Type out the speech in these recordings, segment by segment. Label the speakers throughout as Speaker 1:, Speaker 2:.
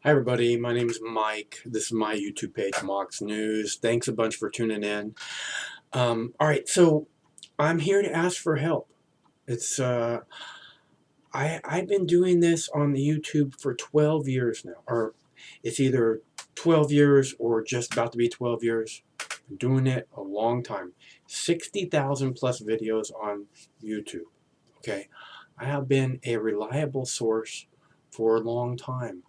Speaker 1: Hi everybody, my name is Mike. This is my YouTube page, MOX News. Thanks a bunch for tuning in. Alright, so I'm here to ask for help. It's I've been doing this on the YouTube for 12 years now, or it's either 12 years or just about to be 12 years. Been doing it a long time. 60,000 plus videos on YouTube. Okay, I have been a reliable source for a long time.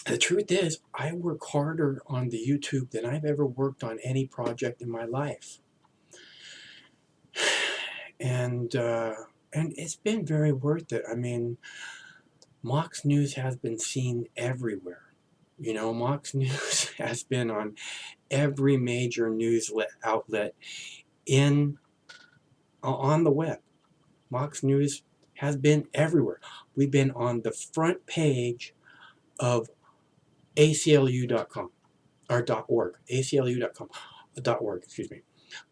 Speaker 1: The truth is, I work harder on the YouTube than I've ever worked on any project in my life. And it's been very worth it. I mean, MOX News has been seen everywhere. You know, MOX News has been on every major news outlet on the web. MOX News has been everywhere. We've been on the front page of aclu.com. or .org, aclu.com.org, excuse me.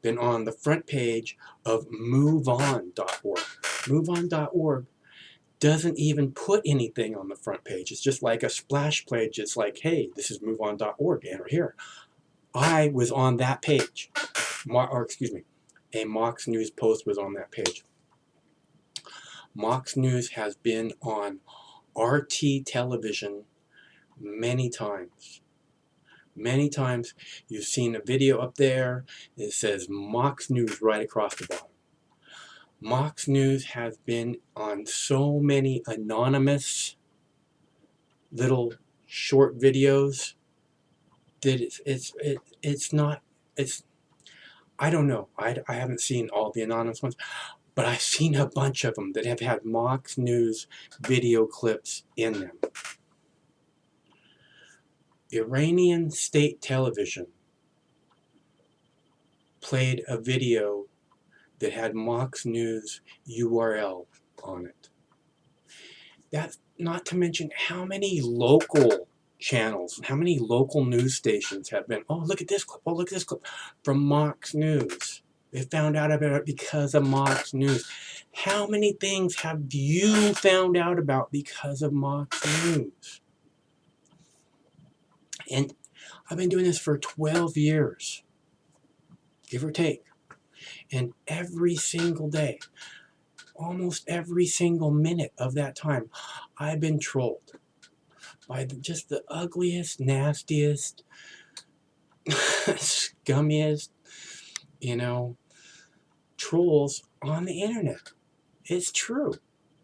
Speaker 1: Been on the front page of moveon.org. Moveon.org doesn't even put anything on the front page. It's just like a splash page. It's like, hey, this is moveon.org, enter here. I was on that page, or excuse me, a MOX News post was on that page. MOX News has been on RT television many times. Many times you've seen a video up there, it says MOX News right across the bottom. MOX News has been on so many anonymous little short videos that I don't know, I haven't seen all the anonymous ones, but I've seen a bunch of them that have had MOX News video clips in them. Iranian state television played a video that had MOX News URL on it. That's not to mention how many local channels, how many local news stations have been, oh, look at this clip, oh, look at this clip, from MOX News. They found out about it because of MOX News. How many things have you found out about because of MOX News? And I've been doing this for 12 years, give or take. And every single day, almost every single minute of that time, I've been trolled by just the ugliest, nastiest, scummiest, trolls on the internet. It's true.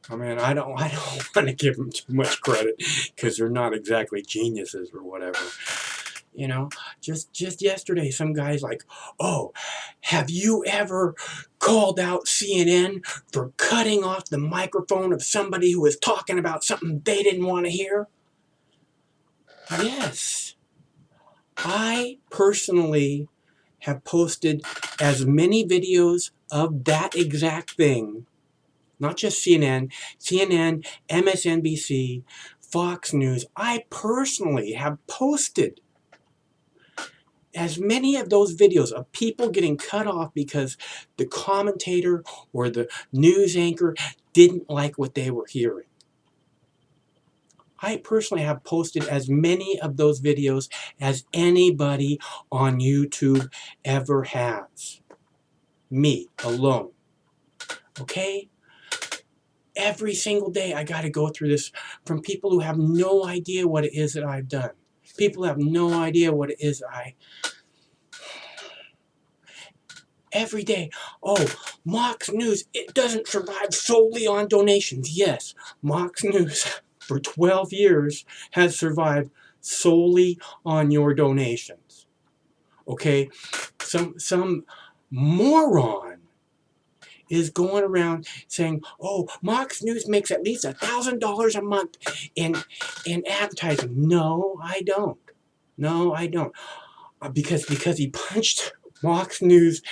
Speaker 1: I mean, I don't want to give them too much credit because they're not exactly geniuses or whatever. You know, just yesterday, some guy's like, oh, have you ever called out CNN for cutting off the microphone of somebody who was talking about something they didn't want to hear? Yes. I personally have posted as many videos of that exact thing, not just CNN, MSNBC, Fox News. I personally have posted as many of those videos of people getting cut off because the commentator or the news anchor didn't like what they were hearing. I personally have posted as many of those videos as anybody on YouTube ever has. Me, alone. Okay? Every single day I got to go through this from people who have no idea what it is that I've done. People have no idea what it is every day, oh, MOX News, it doesn't survive solely on donations. Yes, MOX News for 12 years has survived solely on your donations. Okay, some moron is going around saying, oh, MOX News makes at least $1,000 a month in advertising. No, I don't. No, I don't. Because he punched MOX News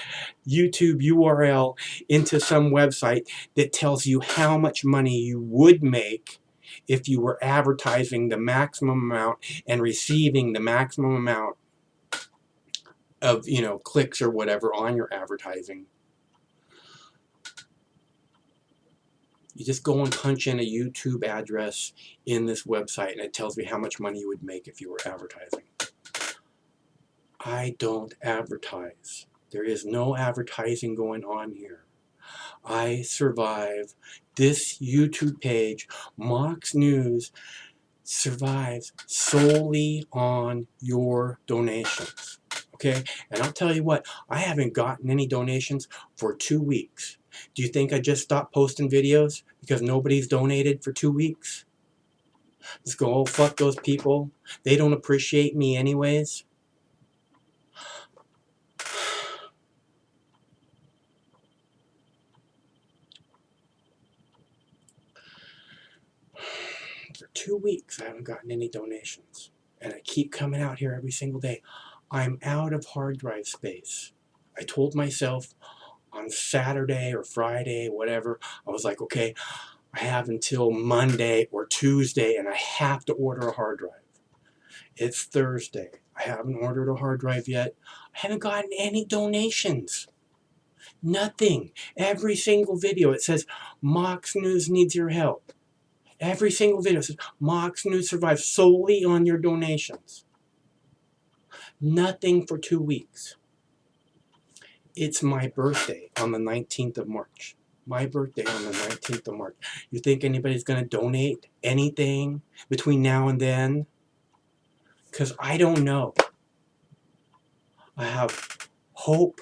Speaker 1: YouTube URL into some website that tells you how much money you would make if you were advertising the maximum amount and receiving the maximum amount of, clicks or whatever on your advertising. You just go and punch in a YouTube address in this website and it tells me how much money you would make if you were advertising. I don't advertise. There is no advertising going on here. I survive. This YouTube page, MOX News, survives solely on your donations. Okay? And I'll tell you what, I haven't gotten any donations for 2 weeks. Do you think I just stopped posting videos because nobody's donated for 2 weeks? Just go, oh, fuck those people. They don't appreciate me anyways. For 2 weeks, I haven't gotten any donations. And I keep coming out here every single day. I'm out of hard drive space. I told myself on Saturday or Friday, whatever, I was like, okay, I have until Monday or Tuesday and I have to order a hard drive. It's Thursday. I haven't ordered a hard drive yet. I haven't gotten any donations. Nothing. Every single video, it says, MOX News needs your help. Every single video says, MOX News survives solely on your donations. Nothing for 2 weeks. It's my birthday on the 19th of March. My birthday on the 19th of March. You think anybody's going to donate anything between now and then? Because I don't know. I have hope.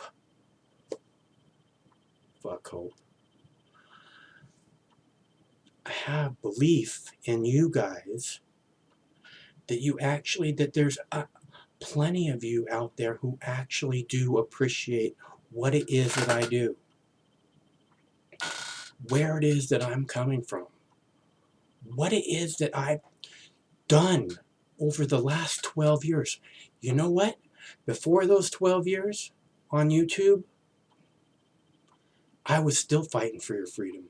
Speaker 1: Fuck hope. I have belief in you guys that there's plenty of you out there who actually do appreciate what it is that I do, where it is that I'm coming from, what it is that I've done over the last 12 years. You know what? Before those 12 years on YouTube, I was still fighting for your freedom.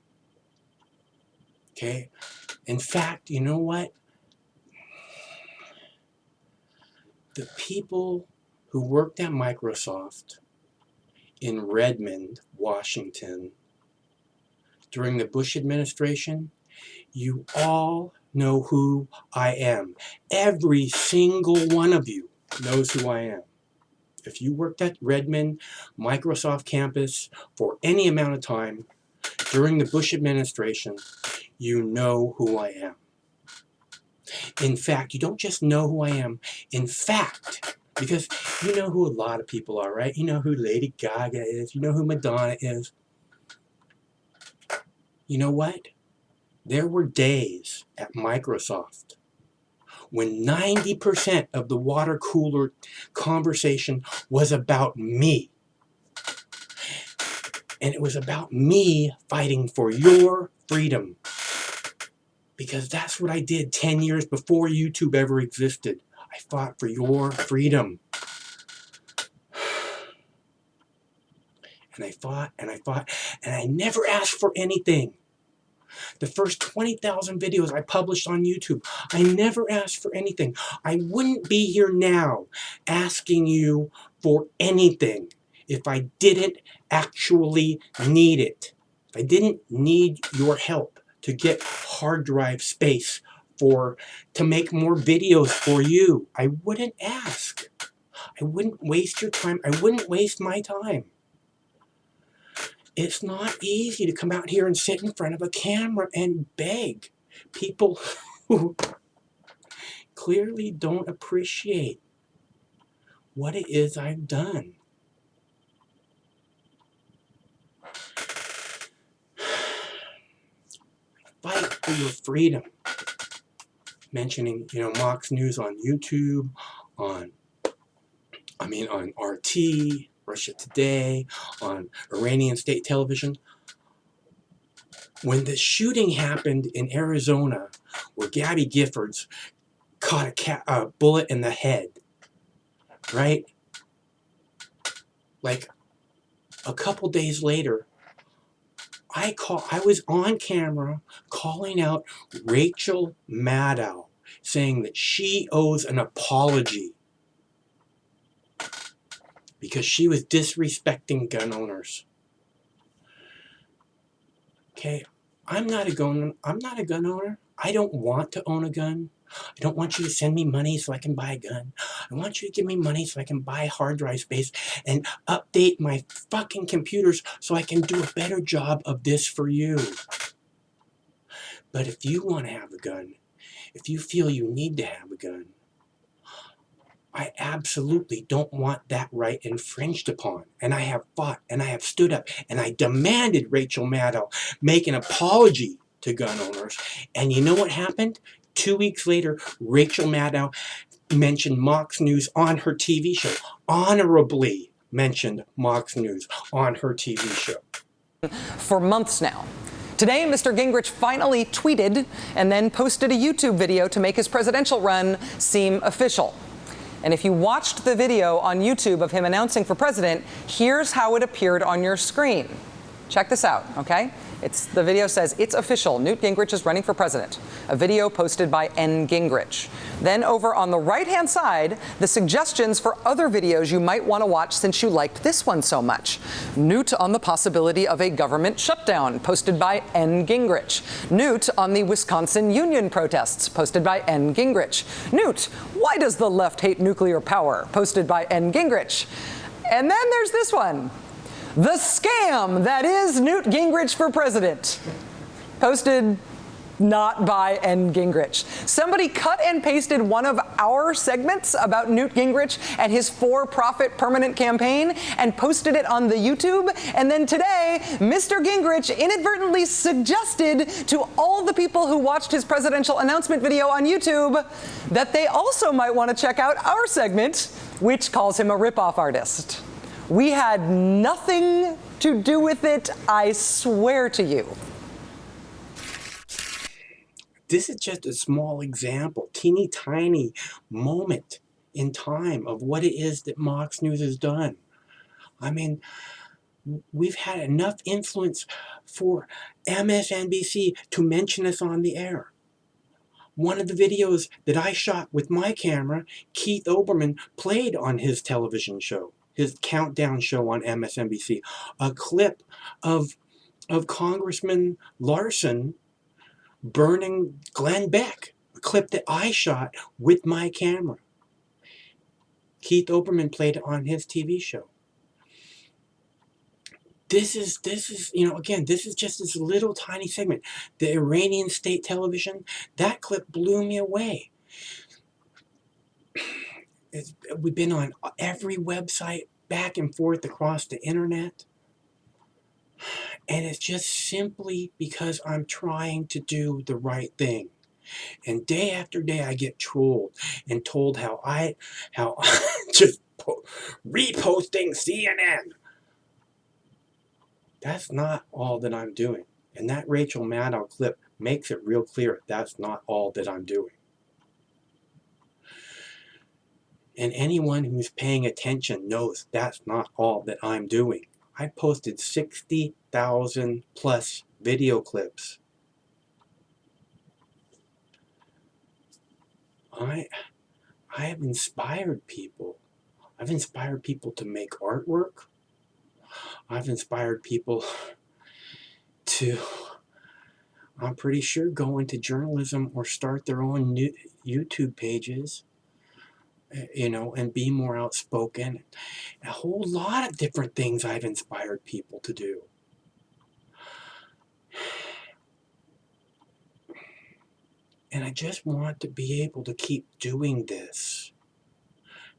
Speaker 1: Okay? In fact, you know what? The people who worked at Microsoft in Redmond, Washington, during the Bush administration, you all know who I am. Every single one of you knows who I am. If you worked at Redmond, Microsoft campus for any amount of time during the Bush administration, you know who I am. In fact, you don't just know who I am. In fact, because you know who a lot of people are, right? You know who Lady Gaga is. You know who Madonna is. You know what? There were days at Microsoft when 90% of the water cooler conversation was about me. And it was about me fighting for your freedom. Because that's what I did 10 years before YouTube ever existed. I fought for your freedom. And I fought, and I fought, and I never asked for anything. The first 20,000 videos I published on YouTube, I never asked for anything. I wouldn't be here now asking you for anything if I didn't actually need it. If I didn't need your help to get hard drive space to make more videos for you, I wouldn't ask. I wouldn't waste your time. I wouldn't waste my time. It's not easy to come out here and sit in front of a camera and beg. People who clearly don't appreciate what it is I've done. Fight for your freedom. Mentioning, MOX News on YouTube, on RT, Russia Today, on Iranian state television. When the shooting happened in Arizona, where Gabby Giffords caught a bullet in the head, right? Like a couple days later, I was on camera calling out Rachel Maddow, saying that she owes an apology because she was disrespecting gun owners. Okay, I'm not a gun owner. I don't want to own a gun. I don't want you to send me money so I can buy a gun. I want you to give me money so I can buy hard drive space and update my fucking computers so I can do a better job of this for you. But if you want to have a gun, if you feel you need to have a gun, I absolutely don't want that right infringed upon. And I have fought and I have stood up and I demanded Rachel Maddow make an apology to gun owners. And you know what happened? 2 weeks later, Rachel Maddow mentioned MOX News on her TV show. Honorably mentioned MOX News on her TV show.
Speaker 2: For months now. Today, Mr. Gingrich finally tweeted and then posted a YouTube video to make his presidential run seem official. And if you watched the video on YouTube of him announcing for president, here's how it appeared on your screen. Check this out, okay? The video says, "It's official, Newt Gingrich is running for president." A video posted by N. Gingrich. Then over on the right-hand side, the suggestions for other videos you might want to watch since you liked this one so much. Newt on the possibility of a government shutdown, posted by N. Gingrich. Newt on the Wisconsin union protests, posted by N. Gingrich. Newt, why does the left hate nuclear power, posted by N. Gingrich. And then there's this one. The scam that is Newt Gingrich for president, posted not by N. Gingrich. Somebody cut and pasted one of our segments about Newt Gingrich and his for-profit permanent campaign and posted it on the YouTube. And then today, Mr. Gingrich inadvertently suggested to all the people who watched his presidential announcement video on YouTube that they also might want to check out our segment, which calls him a ripoff artist. We had nothing to do with it, I swear to you.
Speaker 1: This is just a small example, teeny tiny moment in time of what it is that MOX News has done. I mean, we've had enough influence for MSNBC to mention us on the air. One of the videos that I shot with my camera, Keith Olbermann played on his television show, his countdown show on MSNBC, a clip of Congressman Larson burning Glenn Beck, a clip that I shot with my camera. Keith Olbermann played it on his TV show. This is, you know, again, this is just this little tiny segment. The Iranian state television, that clip blew me away. We've been on every website back and forth across the internet. And it's just simply because I'm trying to do the right thing. And day after day I get trolled and told how I just reposting CNN. That's not all that I'm doing. And that Rachel Maddow clip makes it real clear that's not all that I'm doing. And anyone who's paying attention knows that's not all that I'm doing. I posted 60,000 plus video clips. I have inspired people. I've inspired people to make artwork. I've inspired people to, I'm pretty sure, go into journalism or start their own new YouTube pages, you know, and be more outspoken. A whole lot of different things I've inspired people to do. And I just want to be able to keep doing this.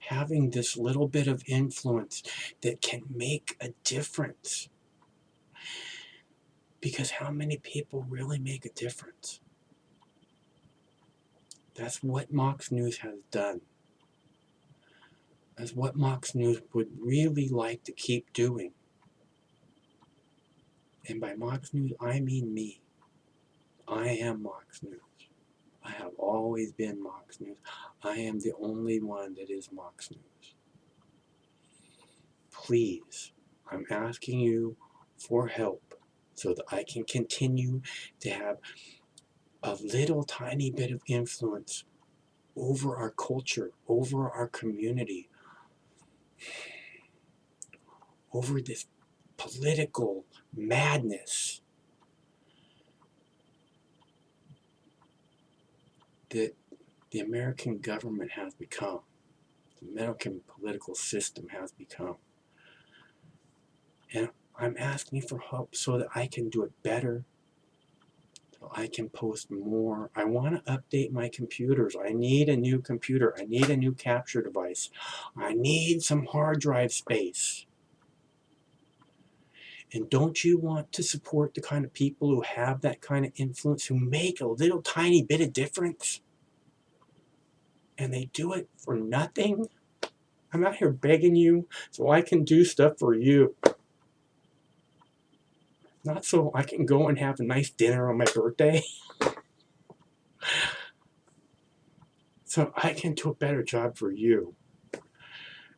Speaker 1: Having this little bit of influence that can make a difference. Because how many people really make a difference? That's what MOX News has done. That's what MOX News would really like to keep doing. And by MOX News, I mean me. I am MOX News. I have always been MOX News. I am the only one that is MOX News. Please, I'm asking you for help so that I can continue to have a little tiny bit of influence over our culture, over our community, over this political madness that the American government has become, the American political system has become. And I'm asking for help so that I can do it better, so I can post more. I want to update my computers. I need a new computer. I need a new capture device. I need some hard drive space. And don't you want to support the kind of people who have that kind of influence, who make a little tiny bit of difference? And they do it for nothing? I'm out here begging you so I can do stuff for you. Not so I can go and have a nice dinner on my birthday. So I can do a better job for you.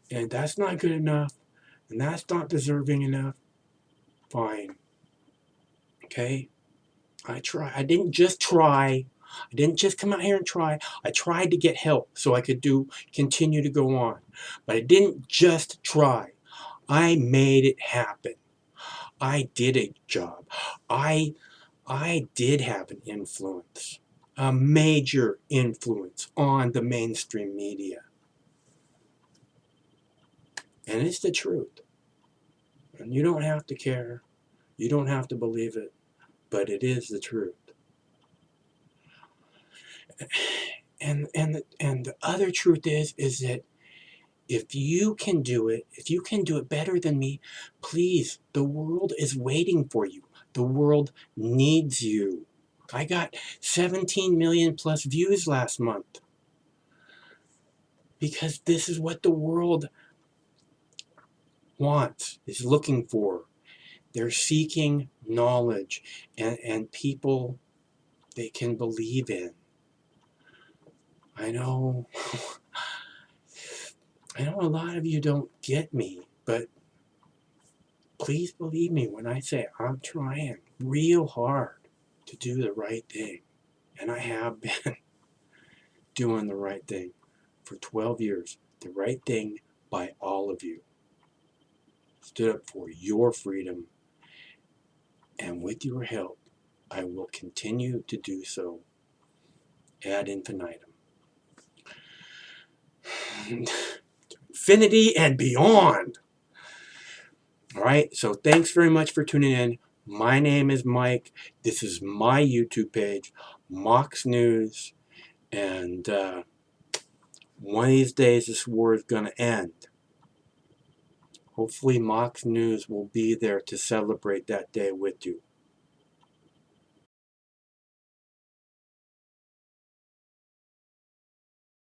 Speaker 1: And that's not good enough. And that's not deserving enough. Fine. Okay? I try. I didn't just try. I didn't just come out here and try. I tried to get help so I could continue to go on. But I didn't just try. I made it happen. I did a job. I did have an influence, a major influence on the mainstream media. And it's the truth. And you don't have to care. You don't have to believe it. But it is the truth. And the other truth is that if you can do it better than me, please, the world is waiting for you. The world needs you. I got 17 million plus views last month because this is what the world wants, is looking for. They're seeking knowledge and people they can believe in. I know a lot of you don't get me, but please believe me when I say I'm trying real hard to do the right thing. And I have been doing the right thing for 12 years. The right thing by all of you. Stood up for your freedom. And with your help, I will continue to do so ad infinitum. Infinity and beyond. All right, so thanks very much for tuning in. My name is Mike. This is my YouTube page, MOX News. And one of these days, this war is going to end. Hopefully, MOX News will be there to celebrate that day with you.